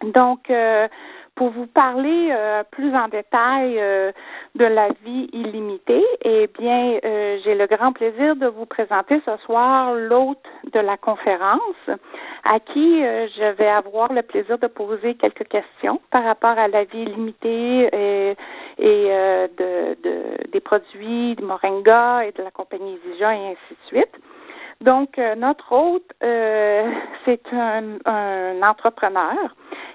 Donc, pour vous parler plus en détail de la vie illimitée, eh bien, j'ai le grand plaisir de vous présenter ce soir l'hôte de la conférence, à qui je vais avoir le plaisir de poser quelques questions par rapport à la vie illimitée des produits de Moringa et de la compagnie Zija et ainsi de suite. Donc, notre hôte, c'est un entrepreneur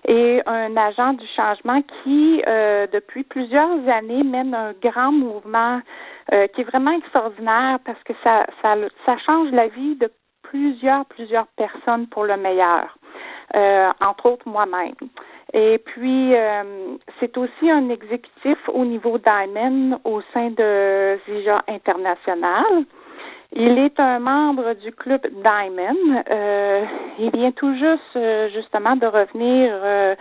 et un agent du changement qui, depuis plusieurs années, mène un grand mouvement qui est vraiment extraordinaire parce que ça change la vie de plusieurs personnes pour le meilleur, entre autres moi-même. Et puis, c'est aussi un exécutif au niveau Diamond au sein de Zija International. Il est un membre du club Diamond. Il vient tout juste, justement, de revenir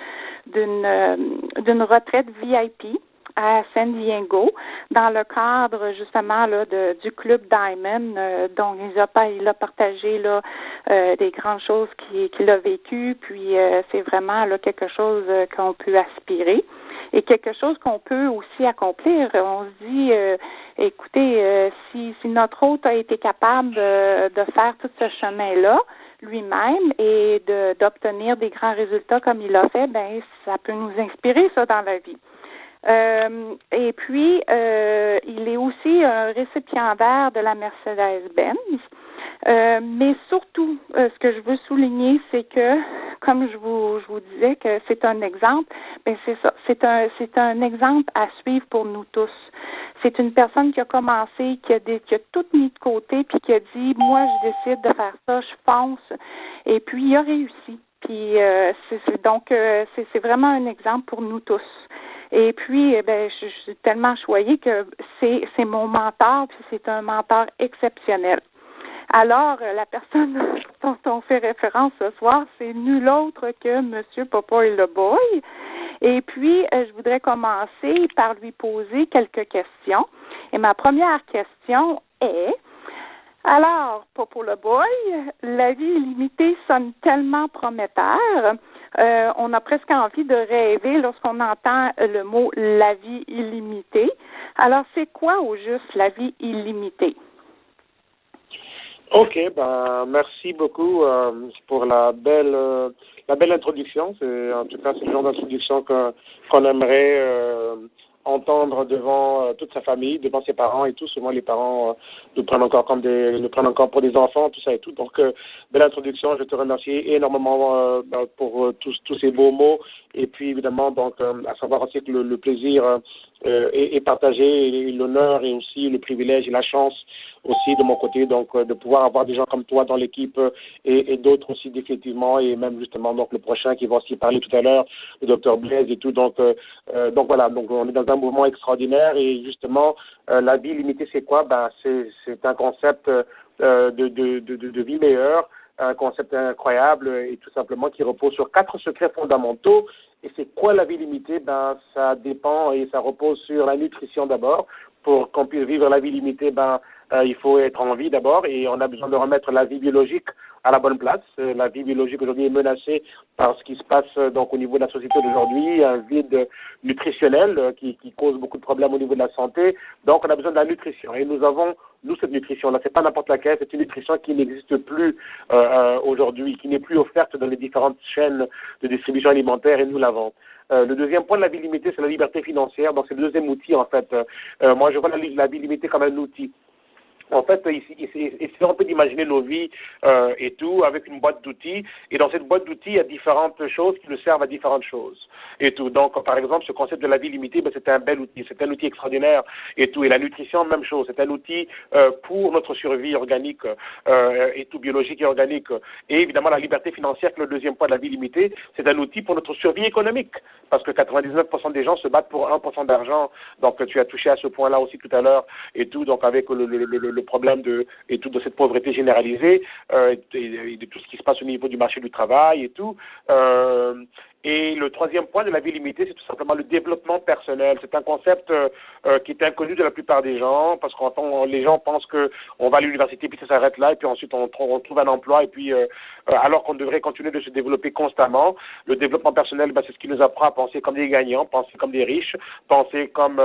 d'une retraite VIP à San Diego, dans le cadre, justement, là, du club Diamond, dont il a partagé là, des grandes choses qu'il a vécues, puis c'est vraiment là, quelque chose qu'on peut aspirer. Et quelque chose qu'on peut aussi accomplir. On se dit, écoutez, si notre hôte a été capable de faire tout ce chemin-là lui-même et d'obtenir des grands résultats comme il l'a fait, ben ça peut nous inspirer ça dans la vie. Et puis, il est aussi un récipiendaire de la Mercedes-Benz. Mais surtout, ce que je veux souligner, c'est que, comme je vous disais que c'est un exemple, ben c'est ça, c'est un exemple à suivre pour nous tous. C'est une personne qui a commencé, qui a tout mis de côté, puis qui a dit, moi, je décide de faire ça, je fonce, et puis il a réussi. Puis c'est vraiment un exemple pour nous tous. Et puis, je suis tellement choyée que c'est mon mentor, puis c'est un mentor exceptionnel. Alors, la personne dont on fait référence ce soir, c'est nul autre que M. Popoy Leboy. Et puis, je voudrais commencer par lui poser quelques questions. Et ma première question est, alors, Popo Leboy, la vie illimitée sonne tellement prometteur. On a presque envie de rêver lorsqu'on entend le mot « la vie illimitée ». Alors, c'est quoi au juste la vie illimitée? Ok, merci beaucoup pour la belle introduction. En tout cas, c'est le genre d'introduction qu'on aimerait entendre devant toute sa famille, devant ses parents et tout. Souvent, les parents nous prennent encore pour des enfants, tout ça et tout. Donc, belle introduction. Je te remercie énormément pour tous ces beaux mots. Et puis, évidemment, donc, à savoir aussi que le plaisir est partagé, et l'honneur et aussi le privilège et la chance aussi de mon côté, donc de pouvoir avoir des gens comme toi dans l'équipe et d'autres aussi définitivement, et même justement donc le prochain qui va aussi parler tout à l'heure, le docteur Blaise et tout. Donc voilà, donc on est dans un mouvement extraordinaire et justement la vie limitée, c'est quoi? C'est un concept de vie meilleure, un concept incroyable et tout simplement qui repose sur 4 secrets fondamentaux. Et c'est quoi la vie limitée? Ça dépend et ça repose sur la nutrition d'abord. Pour qu'on puisse vivre la vie limitée, il faut être en vie d'abord et on a besoin de remettre la vie biologique à la bonne place. La vie biologique aujourd'hui est menacée par ce qui se passe donc au niveau de la société d'aujourd'hui, un vide nutritionnel qui cause beaucoup de problèmes au niveau de la santé. Donc on a besoin de la nutrition et nous avons cette nutrition-là. C'est pas n'importe laquelle, c'est une nutrition qui n'existe plus aujourd'hui, qui n'est plus offerte dans les différentes chaînes de distribution alimentaire et nous l'avons. Le deuxième point de la vie limitée, c'est la liberté financière. Donc, c'est le deuxième outil, en fait. Moi, je vois la vie limitée comme un outil. En fait, essayons un peu d'imaginer nos vies et tout avec une boîte d'outils. Et dans cette boîte d'outils, il y a différentes choses qui nous servent à différentes choses et tout. Donc, par exemple, ce concept de la vie limitée, c'est un bel outil, c'est un outil extraordinaire et tout. Et la nutrition, même chose, c'est un outil pour notre survie organique et tout, biologique et organique. Et évidemment, la liberté financière, qui est le deuxième point de la vie limitée, c'est un outil pour notre survie économique, parce que 99% des gens se battent pour 1% d'argent. Donc, tu as touché à ce point-là aussi tout à l'heure et tout. Donc, avec le problème de cette pauvreté généralisée et de tout ce qui se passe au niveau du marché du travail et tout. Et le troisième point de la vie limitée, c'est tout simplement le développement personnel. C'est un concept qui est inconnu de la plupart des gens, parce que les gens pensent qu'on va à l'université puis ça s'arrête là, et puis ensuite on trouve un emploi, et puis alors qu'on devrait continuer de se développer constamment. Le développement personnel, c'est ce qui nous apprend à penser comme des gagnants, penser comme des riches, penser comme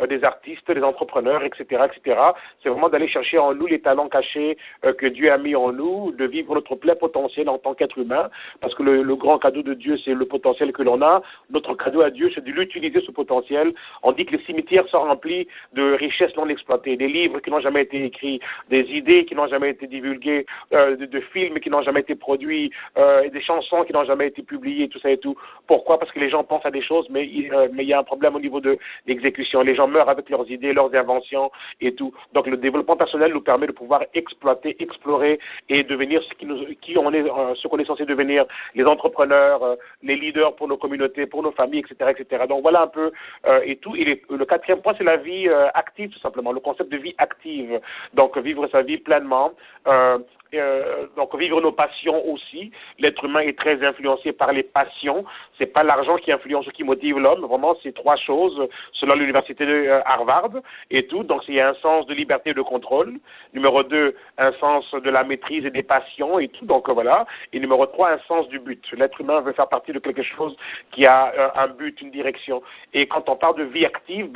des artistes, des entrepreneurs, etc., etc. C'est vraiment d'aller chercher en nous les talents cachés que Dieu a mis en nous, de vivre notre plein potentiel en tant qu'être humain, parce que le grand cadeau de Dieu, c'est le potentiel que l'on a. Notre cadeau à Dieu, c'est de l'utiliser, ce potentiel. On dit que les cimetières sont remplis de richesses non exploitées, des livres qui n'ont jamais été écrits, des idées qui n'ont jamais été divulguées, de films qui n'ont jamais été produits, et des chansons qui n'ont jamais été publiées, tout ça et tout. Pourquoi? Parce que les gens pensent à des choses, mais il y a un problème au niveau de l'exécution. Les gens meurent avec leurs idées, leurs inventions et tout. Donc le développement personnel nous permet de pouvoir exploiter, explorer et devenir ce qu'on est censé devenir, les entrepreneurs, les leaders pour nos communautés, pour nos familles, etc., etc. Donc voilà un peu et tout. Et le quatrième point, c'est la vie active, tout simplement, le concept de vie active. Donc vivre sa vie pleinement. Donc vivre nos passions aussi. L'être humain est très influencé par les passions. C'est pas l'argent qui influence ou qui motive l'homme. Vraiment, c'est trois choses selon l'université de Harvard et tout. Donc il y a un sens de liberté et de contrôle. Numéro 2, un sens de la maîtrise et des passions et tout. Donc voilà. Et numéro 3, un sens du but. L'être humain veut faire partie de quelque chose qui a un but, une direction. Et quand on parle de vie active,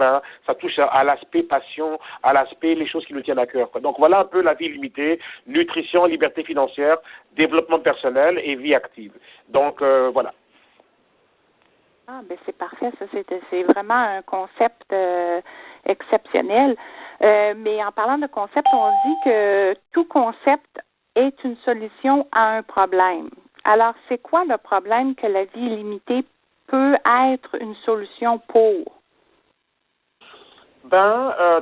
ça touche à l'aspect passion, à l'aspect les choses qui nous tiennent à cœur. Donc voilà un peu la vie limitée, nutrition, liberté financière, développement personnel et vie active. Donc voilà. Ah, ben c'est parfait, ça c'est vraiment un concept exceptionnel. Mais en parlant de concept, on dit que tout concept est une solution à un problème. Alors, c'est quoi le problème que la vie limitée peut être une solution pour?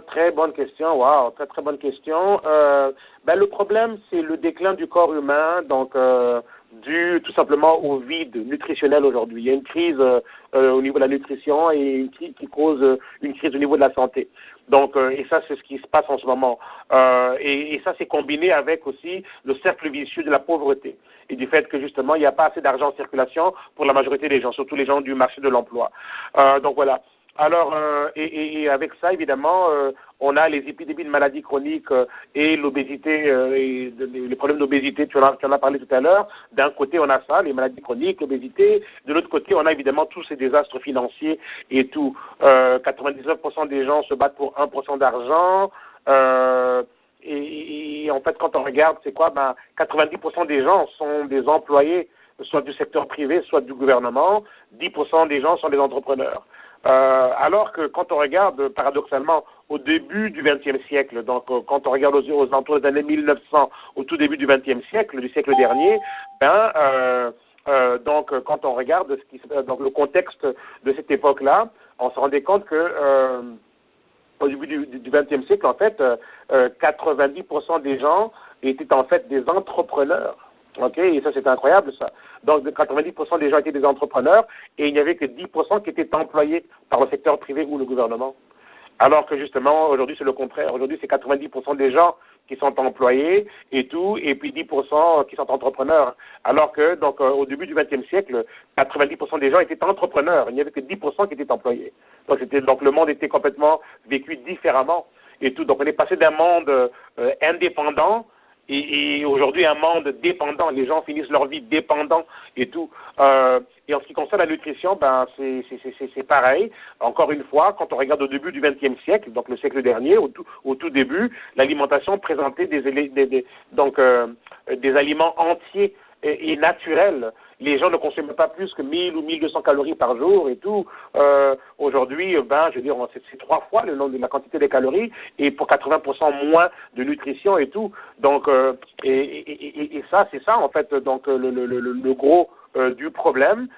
Très bonne question. Wow, très très bonne question. Le problème, c'est le déclin du corps humain, donc dû tout simplement au vide nutritionnel aujourd'hui. Il y a une crise au niveau de la nutrition et une crise qui cause une crise au niveau de la santé. Donc, et ça, c'est ce qui se passe en ce moment. Et ça, c'est combiné avec aussi le cercle vicieux de la pauvreté et du fait que justement, il n'y a pas assez d'argent en circulation pour la majorité des gens, surtout les gens du marché de l'emploi. Donc voilà. Alors, et avec ça, évidemment, on a les épidémies de maladies chroniques et l'obésité, et les problèmes d'obésité, tu en as parlé tout à l'heure. D'un côté, on a ça, les maladies chroniques, l'obésité. De l'autre côté, on a évidemment tous ces désastres financiers et tout. 99% des gens se battent pour 1% d'argent. Et en fait, quand on regarde, c'est quoi? 90% des gens sont des employés, soit du secteur privé, soit du gouvernement. 10% des gens sont des entrepreneurs. Alors que quand on regarde, paradoxalement, au début du XXe siècle, donc quand on regarde aux alentours des années 1900, au tout début du XXe siècle, du siècle dernier, donc quand on regarde donc le contexte de cette époque-là, on se rendait compte que au début du XXe siècle, en fait, 90% des gens étaient en fait des entrepreneurs. OK, et ça, c'est incroyable, ça. Donc, 90% des gens étaient des entrepreneurs et il n'y avait que 10% qui étaient employés par le secteur privé ou le gouvernement. Alors que, justement, aujourd'hui, c'est le contraire. Aujourd'hui, c'est 90% des gens qui sont employés et tout, et puis 10% qui sont entrepreneurs. Alors que, donc, au début du XXe siècle, 90% des gens étaient entrepreneurs. Il n'y avait que 10% qui étaient employés. Donc, le monde était complètement vécu différemment et tout. Donc, on est passé d'un monde indépendant et aujourd'hui un monde dépendant. Les gens finissent leur vie dépendants et tout. Et en ce qui concerne la nutrition, c'est pareil. Encore une fois, quand on regarde au début du XXe siècle, donc le siècle dernier, au tout début, l'alimentation présentait des aliments entiers et naturels. Les gens ne consomment pas plus que 1000 ou 1200 calories par jour et tout. Aujourd'hui, je veux dire, c'est 3 fois le nombre de la quantité des calories et pour 80% moins de nutrition et tout. Donc, et ça, c'est ça en fait. Donc, le gros du problème.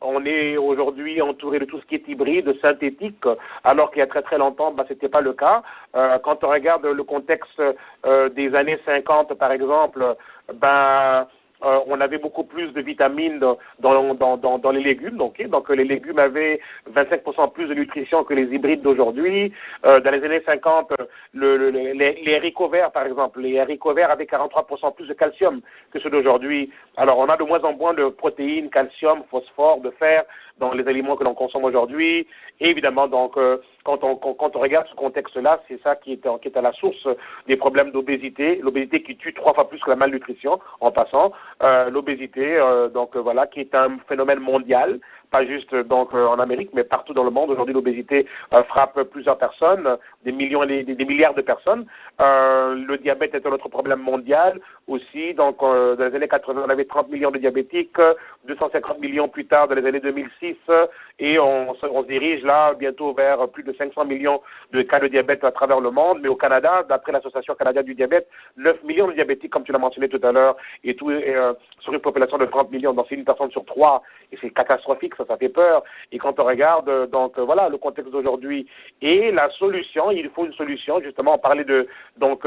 On est aujourd'hui entouré de tout ce qui est hybride, synthétique, alors qu'il y a très très longtemps, c'était pas le cas. Quand on regarde le contexte des années 50, par exemple, on avait beaucoup plus de vitamines dans les légumes. Donc les légumes avaient 25% plus de nutrition que les hybrides d'aujourd'hui. Dans les années 50, les haricots verts, par exemple, les haricots verts avaient 43% plus de calcium que ceux d'aujourd'hui. Alors, on a de moins en moins de protéines, calcium, phosphore, de fer dans les aliments que l'on consomme aujourd'hui. Et évidemment, donc, quand on regarde ce contexte-là, c'est ça qui est à la source des problèmes d'obésité. L'obésité qui tue 3 fois plus que la malnutrition, en passant. L'obésité, voilà, qui est un phénomène mondial, pas juste en Amérique, mais partout dans le monde. Aujourd'hui, l'obésité frappe plusieurs personnes, des millions et des milliards de personnes. Le diabète est un autre problème mondial aussi. Donc, dans les années 80, on avait 30 millions de diabétiques, 250 millions plus tard, dans les années 2006, et on se dirige là bientôt vers plus de 500 millions de cas de diabète à travers le monde. Mais au Canada, d'après l'Association canadienne du diabète, 9 millions de diabétiques, comme tu l'as mentionné tout à l'heure, et tout sur une population de 30 millions. Donc, c'est une personne sur 3, et c'est catastrophique, ça fait peur. Et quand on regarde, voilà, le contexte d'aujourd'hui et la solution, il faut une solution. Justement, on parlait de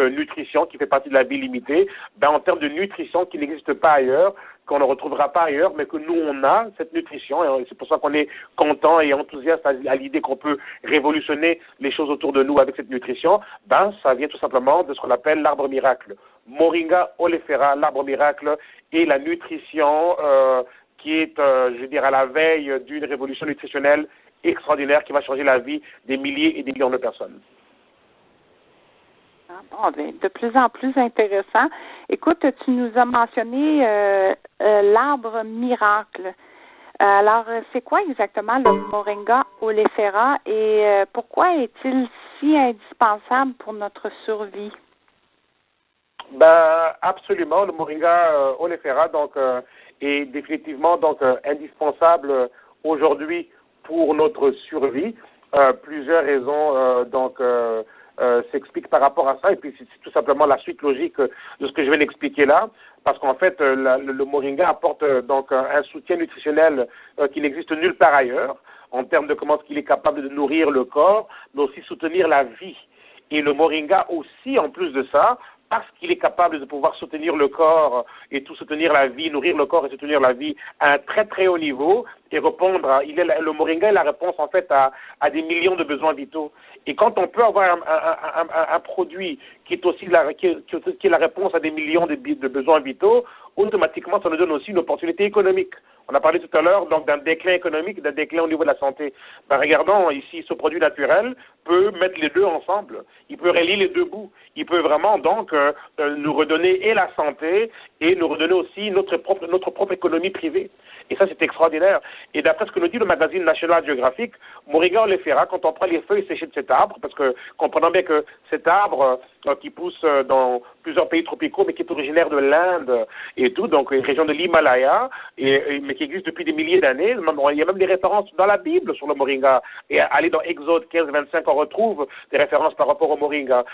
nutrition qui fait partie de la vie limitée. En termes de nutrition qui n'existe pas ailleurs, qu'on ne retrouvera pas ailleurs, mais que nous, on a cette nutrition. Et c'est pour ça qu'on est content et enthousiaste à l'idée qu'on peut révolutionner les choses autour de nous avec cette nutrition. Ça vient tout simplement de ce qu'on appelle l'arbre miracle. Moringa oleifera, l'arbre miracle, et la nutrition qui est, à la veille d'une révolution nutritionnelle extraordinaire qui va changer la vie des milliers et des millions de personnes. De plus en plus intéressant. Écoute, tu nous as mentionné l'arbre miracle. Alors, c'est quoi exactement le Moringa oleifera et pourquoi est-il si indispensable pour notre survie? Absolument, le Moringa oleifera est définitivement indispensable aujourd'hui pour notre survie. Plusieurs raisons s'expliquent par rapport à ça, et puis c'est tout simplement la suite logique de ce que je viens d'expliquer là, parce qu'en fait le Moringa apporte un soutien nutritionnel qui n'existe nulle part ailleurs en termes de comment il est capable de nourrir le corps, mais aussi soutenir la vie. Et le Moringa aussi, en plus de ça, parce qu'il est capable de pouvoir soutenir le corps et tout soutenir la vie, nourrir le corps et soutenir la vie à un très très haut niveau et répondre, le Moringa est la réponse en fait à des millions de besoins vitaux. Et quand on peut avoir un produit qui est aussi qui est la réponse à des millions de besoins vitaux, automatiquement ça nous donne aussi une opportunité économique. On a parlé tout à l'heure d'un déclin économique, d'un déclin au niveau de la santé. Regardons ici, ce produit naturel peut mettre les deux ensemble. Il peut relier les deux bouts. Il peut vraiment nous redonner et la santé et nous redonner aussi notre propre économie privée. Et ça, c'est extraordinaire. Et d'après ce que nous dit le magazine National Geographic, Moringa oleifera, quand on prend les feuilles séchées de cet arbre, parce que comprenons bien que cet arbre qui pousse dans plusieurs pays tropicaux, mais qui est originaire de l'Inde et tout, donc une région de l'Himalaya, mais qui existe depuis des milliers d'années. Il y a même des références dans la Bible sur le Moringa. Et aller dans Exode 15-25, on retrouve des références par rapport au Moringa.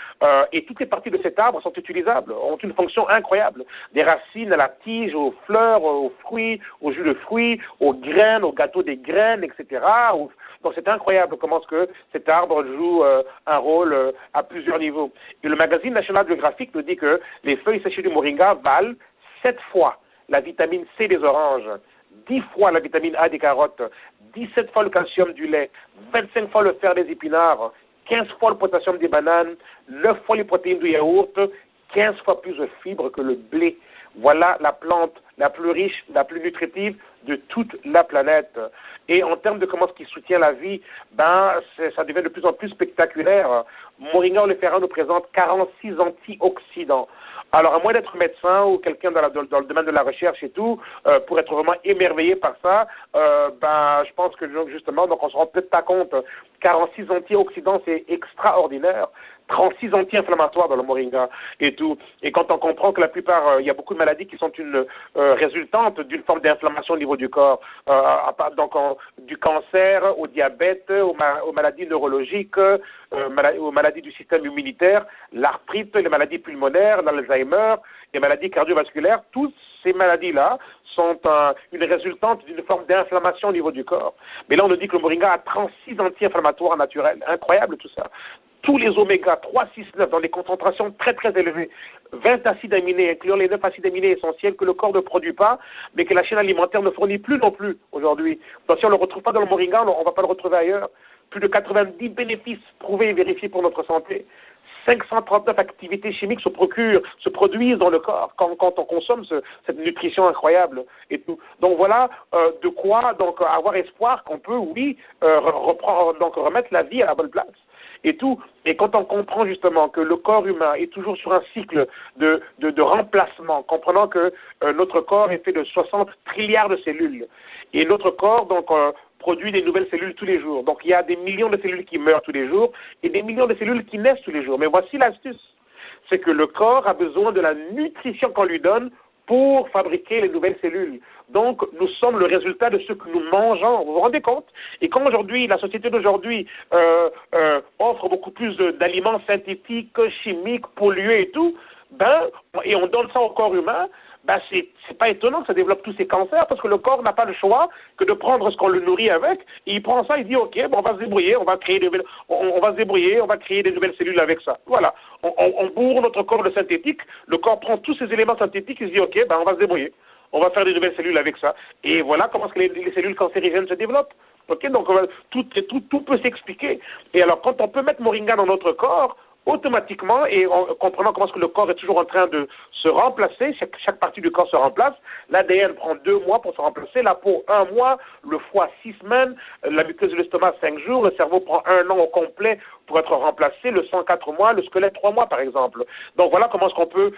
Et toutes les parties de cet arbre sont utilisables, ont une fonction incroyable. Des racines à la tige, aux fleurs, aux fruits, aux jus de fruits, aux graines, aux gâteaux des graines, etc. Donc c'est incroyable comment cet arbre joue un rôle à plusieurs niveaux. Et le magazine National Geographic nous dit que les feuilles séchées du Moringa valent 7 fois la vitamine C des oranges, 10 fois la vitamine A des carottes, 17 fois le calcium du lait, 25 fois le fer des épinards, 15 fois le potassium des bananes, 9 fois les protéines du yaourt, 15 fois plus de fibres que le blé. Voilà la plante la plus riche, la plus nutritive de toute la planète. Et en termes de comment ce qui soutient la vie, ça devient de plus en plus spectaculaire. Moringa oleifera nous présente 46 antioxydants. Alors, à moins d'être médecin ou quelqu'un dans le domaine de la recherche et tout, pour être vraiment émerveillé par ça, je pense que justement, on se rend peut-être pas compte. 46 antioxydants, c'est extraordinaire. 36 anti-inflammatoires dans le Moringa et tout. Et quand on comprend que la plupart, il y a beaucoup de maladies qui sont résultantes d'une forme d'inflammation au niveau du corps, du cancer, au diabète, aux maladies neurologiques, aux maladies du système immunitaire, l'arthrite, les maladies pulmonaires, l'Alzheimer, les maladies cardiovasculaires, tous ces maladies-là sont une résultante d'une forme d'inflammation au niveau du corps. Mais là, on nous dit que le moringa a 36 anti-inflammatoires naturels. Incroyable tout ça. Tous les oméga 3, 6, 9 dans des concentrations très très élevées, 20 acides aminés, incluant les 9 acides aminés essentiels que le corps ne produit pas, mais que la chaîne alimentaire ne fournit plus non plus aujourd'hui. Donc si on ne le retrouve pas dans le moringa, on ne va pas le retrouver ailleurs. Plus de 90 bénéfices prouvés et vérifiés pour notre santé. 539 activités chimiques se produisent dans le corps quand on consomme cette nutrition incroyable et tout. Donc voilà de quoi donc avoir espoir qu'on peut, oui, remettre la vie à la bonne place et tout. Et quand on comprend justement que le corps humain est toujours sur un cycle de remplacement, comprenant que notre corps est fait de 60 trilliards de cellules et notre corps donc produit des nouvelles cellules tous les jours. Donc il y a des millions de cellules qui meurent tous les jours et des millions de cellules qui naissent tous les jours. Mais voici l'astuce, c'est que le corps a besoin de la nutrition qu'on lui donne pour fabriquer les nouvelles cellules. Donc, nous sommes le résultat de ce que nous mangeons. Vous vous rendez compte? Et quand aujourd'hui, la société d'aujourd'hui offre beaucoup plus d'aliments synthétiques, chimiques, pollués et tout, et on donne ça au corps humain, c'est pas étonnant que ça développe tous ces cancers parce que le corps n'a pas le choix que de prendre ce qu'on le nourrit avec. Et il prend ça, il dit ok, on va se débrouiller, on va créer des nouvelles cellules avec ça. Voilà, on bourre notre corps de synthétique. Le corps prend tous ces éléments synthétiques, il se dit ok, on va se débrouiller, on va faire des nouvelles cellules avec ça. Et voilà comment les cellules cancérigènes se développent. Ok, donc tout peut s'expliquer. Et alors quand on peut mettre moringa dans notre corps, automatiquement, et en comprenant comment est-ce que le corps est toujours en train de se remplacer, chaque partie du corps se remplace, l'ADN prend 2 mois pour se remplacer, la peau 1 mois, le foie 6 semaines, la muqueuse de l'estomac 5 jours, le cerveau prend 1 an au complet pour être remplacé, le sang 4 mois, le squelette 3 mois par exemple. Donc voilà comment est-ce qu'on peut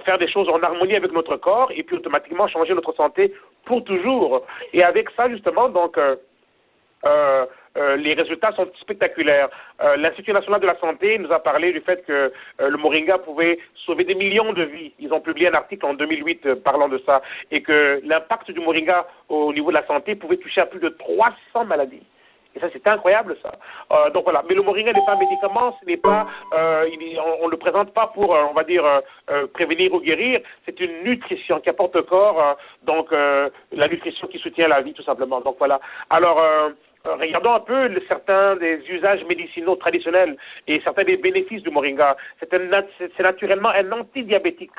faire des choses en harmonie avec notre corps et puis automatiquement changer notre santé pour toujours. Et avec ça justement, donc les résultats sont spectaculaires. L'Institut national de la santé nous a parlé du fait que le moringa pouvait sauver des millions de vies. Ils ont publié un article en 2008 parlant de ça et que l'impact du moringa au niveau de la santé pouvait toucher à plus de 300 maladies. Et ça, c'est incroyable, ça. Donc voilà. Mais le moringa n'est pas un médicament, ce n'est pas, on ne le présente pas pour, on va dire, prévenir ou guérir. C'est une nutrition qui apporte au corps, la nutrition qui soutient la vie, tout simplement. Donc voilà. Alors, regardons un peu certains des usages médicinaux traditionnels et certains des bénéfices du moringa. C'est naturellement un antidiabétique.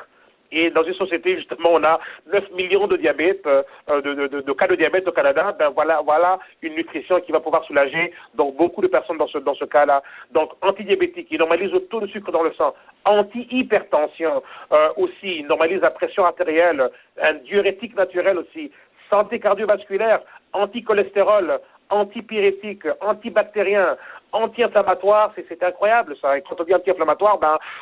Et dans une société, justement, on a 9 millions de diabète, de cas de diabète au Canada. Voilà une nutrition qui va pouvoir soulager donc beaucoup de personnes dans ce cas-là. Donc, antidiabétique, il normalise le taux de sucre dans le sang. Anti-hypertension aussi, il normalise la pression artérielle. Un diurétique naturel aussi. Santé cardiovasculaire, anti-cholestérol, antipyrétique, antibactérien, anti-inflammatoire, c'est incroyable ça. Et quand on dit anti-inflammatoire,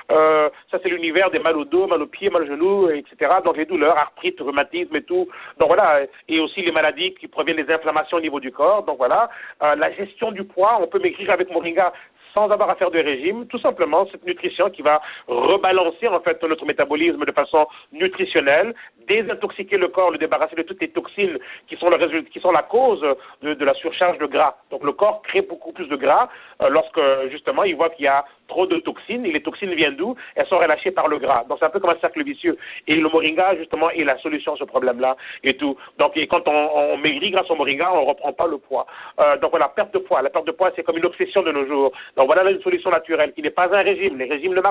ça c'est l'univers des mal au dos, mal aux pieds, mal aux genoux, etc. Donc les douleurs, arthrite, rhumatisme et tout. Donc voilà, et aussi les maladies qui proviennent des inflammations au niveau du corps. Donc voilà, la gestion du poids, on peut maigrir avec moringa sans avoir à faire de régime, tout simplement cette nutrition qui va rebalancer en fait notre métabolisme de façon nutritionnelle, désintoxiquer le corps, le débarrasser de toutes les toxines qui sont la cause de la surcharge de gras. Donc le corps crée beaucoup plus de gras lorsque justement il voit qu'il y a trop de toxines, et les toxines viennent d'où? Elles sont relâchées par le gras. Donc c'est un peu comme un cercle vicieux. Et le moringa justement est la solution à ce problème-là et tout. Donc et quand on maigrit grâce au moringa, on ne reprend pas le poids. Donc voilà, perte de poids. La perte de poids c'est comme une obsession de nos jours. Donc voilà une solution naturelle qui n'est pas un régime. Les régimes ne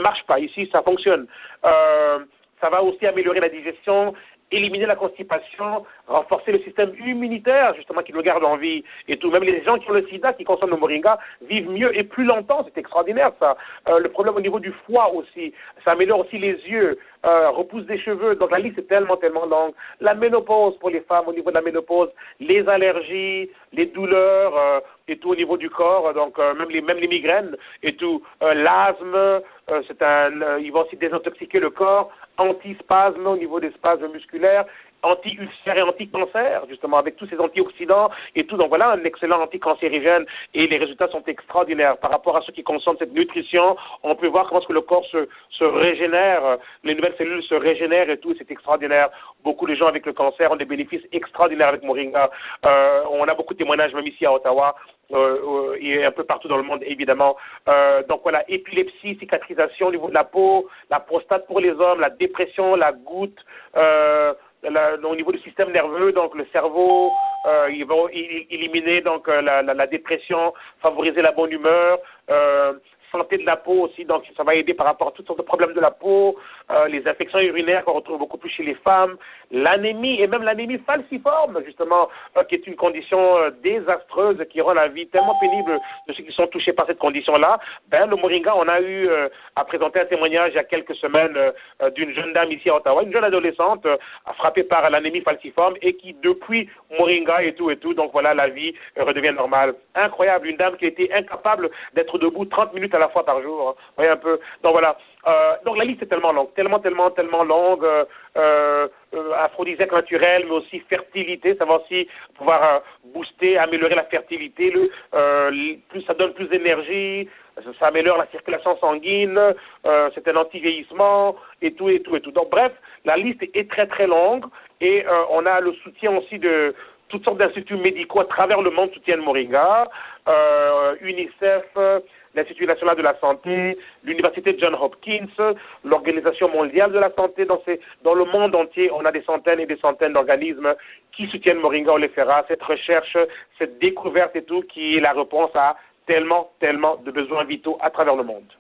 marchent pas. Ici, ça fonctionne. Ça va aussi améliorer la digestion, éliminer la constipation, renforcer le système immunitaire, justement, qui nous garde en vie et tout. Même les gens qui ont le sida, qui consomment le moringa, vivent mieux et plus longtemps. C'est extraordinaire, ça. Le problème au niveau du foie aussi. Ça améliore aussi les yeux, repousse des cheveux. Donc la liste est tellement longue. La ménopause pour les femmes, au niveau de la ménopause, les allergies, les douleurs, et tout au niveau du corps, donc même les migraines et tout, l'asthme, il va aussi désintoxiquer le corps, antispasme au niveau des spasmes musculaires anti-ulcère et anti-cancer, justement, avec tous ces antioxydants et tout. Donc voilà, un excellent anticancérigène et les résultats sont extraordinaires. Par rapport à ceux qui consomment cette nutrition, on peut voir comment est-ce que le corps se régénère, les nouvelles cellules se régénèrent et tout, c'est extraordinaire. Beaucoup de gens avec le cancer ont des bénéfices extraordinaires avec Moringa. On a beaucoup de témoignages, même ici à Ottawa, et un peu partout dans le monde, évidemment. Donc voilà, épilepsie, cicatrisation au niveau de la peau, la prostate pour les hommes, la dépression, la goutte, au niveau du système nerveux, donc le cerveau, ils vont éliminer donc la dépression, favoriser la bonne humeur, santé de la peau aussi, donc ça va aider par rapport à toutes sortes de problèmes de la peau, les infections urinaires qu'on retrouve beaucoup plus chez les femmes, l'anémie et même l'anémie falciforme, justement, qui est une condition désastreuse qui rend la vie tellement pénible de ceux qui sont touchés par cette condition-là. Ben, le Moringa, on a eu à présenter un témoignage il y a quelques semaines d'une jeune dame ici à Ottawa, une jeune adolescente frappée par l'anémie falciforme et qui, depuis Moringa et tout, donc voilà, la vie redevient normale. Incroyable, une dame qui était incapable d'être debout 30 minutes à la fois par jour. Hein. Vous voyez un peu. Donc voilà. Donc la liste est tellement longue, tellement longue. Aphrodisiaque naturel, mais aussi fertilité. Ça va aussi pouvoir booster, améliorer la fertilité. Plus ça donne plus d'énergie. Ça améliore la circulation sanguine. C'est un anti-vieillissement et tout. Donc bref, la liste est très très longue et on a le soutien aussi de toutes sortes d'instituts médicaux à travers le monde soutiennent Moringa, UNICEF, l'Institut national de la santé, l'Université Johns Hopkins, l'Organisation mondiale de la santé. Dans le monde entier, on a des centaines et des centaines d'organismes qui soutiennent Moringa oleifera, cette recherche, cette découverte et tout, qui est la réponse à tellement de besoins vitaux à travers le monde.